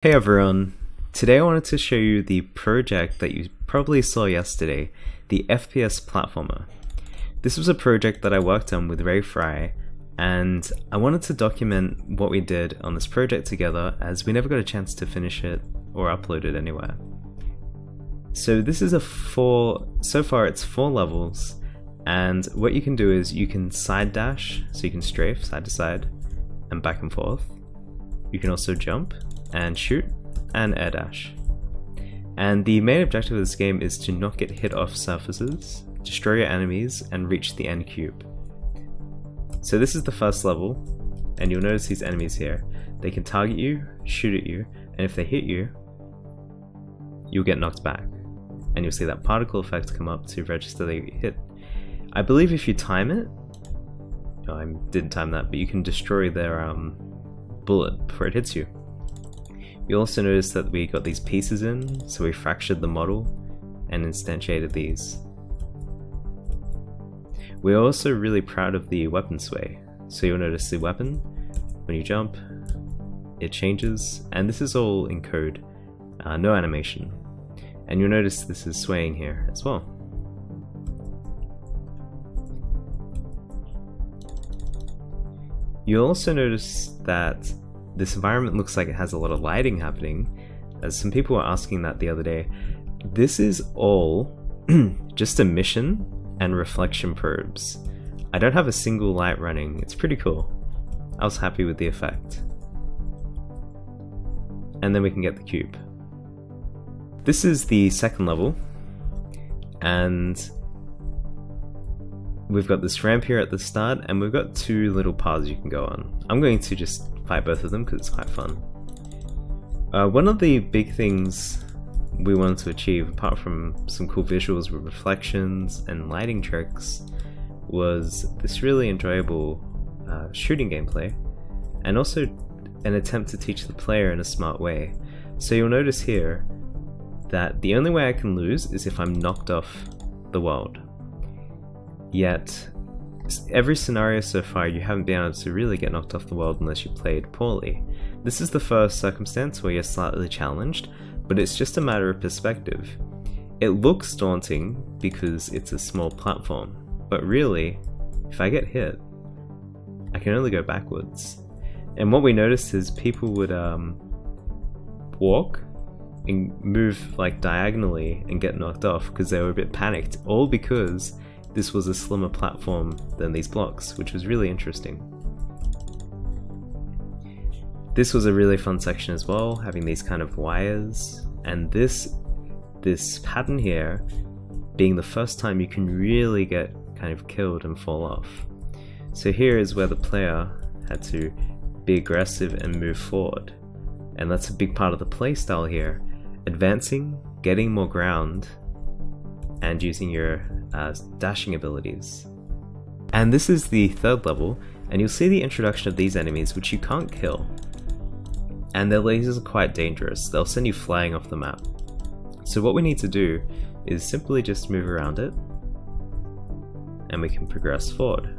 Hey everyone, today I wanted to show you the project that you probably saw yesterday, the FPS Platformer. This was a project that I worked on with Ray Frihy, and I wanted to document what we did on this project together as we never got a chance to finish it or upload it anywhere. So this is so far it's 4 levels, and what you can do is you can side dash, so you can strafe side to side and back and forth. You can also jump and shoot and air dash. And the main objective of this game is to not get hit off surfaces, destroy your enemies, and reach the end cube. So this is the first level, and you'll notice these enemies here. They can target you, shoot at you, and if they hit you, you'll get knocked back. And you'll see that particle effect come up to register that you hit. I believe if you time it, I didn't time that, but you can destroy their bullet before it hits you. You also notice that we got these pieces in, so we fractured the model and instantiated these. We're also really proud of the weapon sway. So you'll notice the weapon, when you jump, it changes, and this is all in code, no animation. And you'll notice this is swaying here as well. You'll also notice that this environment looks like it has a lot of lighting happening, as some people were asking that the other day. This is all just emission and reflection probes. I don't have a single light running. It's pretty cool. I was happy with the effect. And then we can get the cube. This is the second level, and we've got this ramp here at the start, and we've got 2 little paths you can go on. I'm going to just fight both of them because it's quite fun. One of the big things we wanted to achieve, apart from some cool visuals with reflections and lighting tricks, was this really enjoyable shooting gameplay, and also an attempt to teach the player in a smart way. So you'll notice here that the only way I can lose is if I'm knocked off the world. Yet, every scenario so far you haven't been able to really get knocked off the world unless you played poorly. This is the first circumstance where you're slightly challenged, but it's just a matter of perspective. It looks daunting because it's a small platform, but really, if I get hit, I can only go backwards. And what we noticed is people would walk and move like diagonally and get knocked off because they were a bit panicked, all because this was a slimmer platform than these blocks, which was really interesting. This was a really fun section as well, having these kind of wires, and this pattern here being the first time you can really get kind of killed and fall off. So here is where the player had to be aggressive and move forward, and that's a big part of the playstyle here, advancing, getting more ground, and using your dashing abilities. And this is the third level, and you'll see the introduction of these enemies which you can't kill. And their lasers are quite dangerous, they'll send you flying off the map. So what we need to do is simply just move around it, and we can progress forward.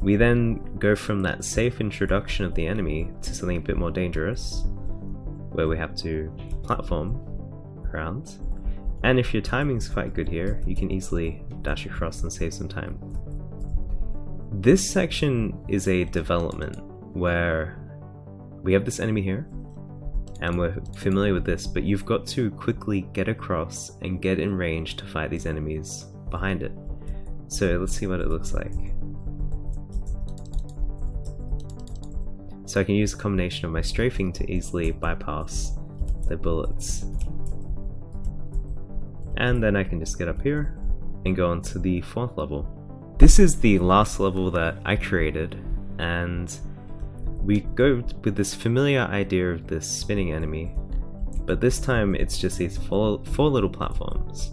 We then go from that safe introduction of the enemy to something a bit more dangerous, where we have to platform around. And if your timing's quite good here, you can easily dash across and save some time. This section is a development where we have this enemy here, and we're familiar with this, but you've got to quickly get across and get in range to fight these enemies behind it. So let's see what it looks like. So I can use a combination of my strafing to easily bypass the bullets. And then I can just get up here and go on to the 4th level. This is the last level that I created, and we go with this familiar idea of this spinning enemy, but this time it's just these four little platforms.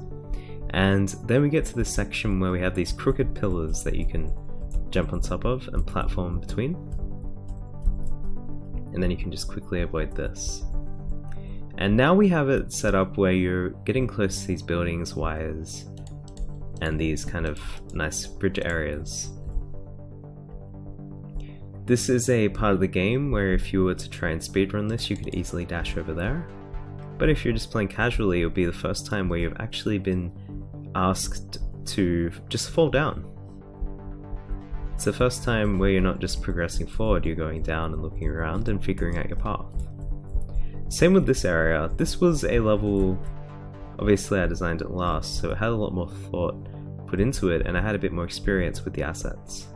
And then we get to this section where we have these crooked pillars that you can jump on top of and platform between. And then you can just quickly avoid this. And now we have it set up where you're getting close to these buildings, wires, and these kind of nice bridge areas. This is a part of the game where if you were to try and speedrun this, you could easily dash over there. But if you're just playing casually, it'll be the first time where you've actually been asked to just fall down. It's the first time where you're not just progressing forward, you're going down and looking around and figuring out your path. Same with this area. This was a level, obviously I designed it last, so it had a lot more thought put into it, and I had a bit more experience with the assets.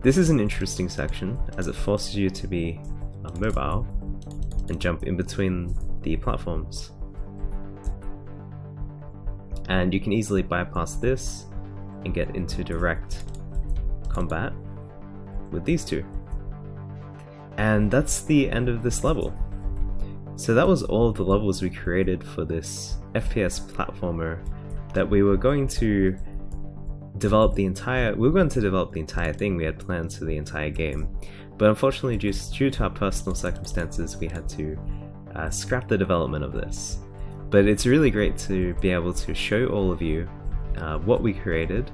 This is an interesting section as it forces you to be mobile and jump in between the platforms. And you can easily bypass this and get into direct combat with these two. And that's the end of this level. So that was all of the levels we created for this FPS platformer that we were going to develop the entire thing we had planned for the entire game. But unfortunately, due to our personal circumstances, we had to scrap the development of this. But it's really great to be able to show all of you what we created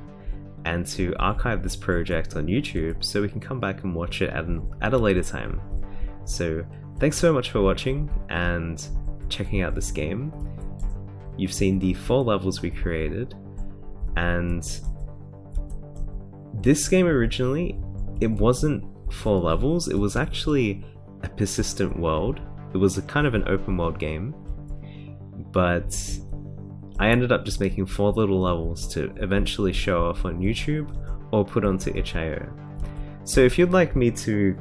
and to archive this project on YouTube so we can come back and watch it at a later time. So thanks so much for watching and checking out this game. You've seen the 4 levels we created, and this game originally, it wasn't 4 levels, it was actually a persistent world. It was a kind of an open world game, but I ended up just making 4 little levels to eventually show off on YouTube or put onto itch.io. So if you'd like me to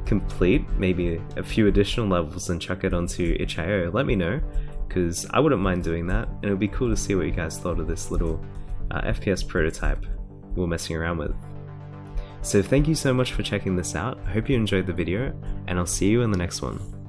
complete maybe a few additional levels and chuck it onto itch.io, let me know, because I wouldn't mind doing that, and it would be cool to see what you guys thought of this little FPS prototype we're messing around with. So thank you so much for checking this out. I hope you enjoyed the video, and I'll see you in the next one.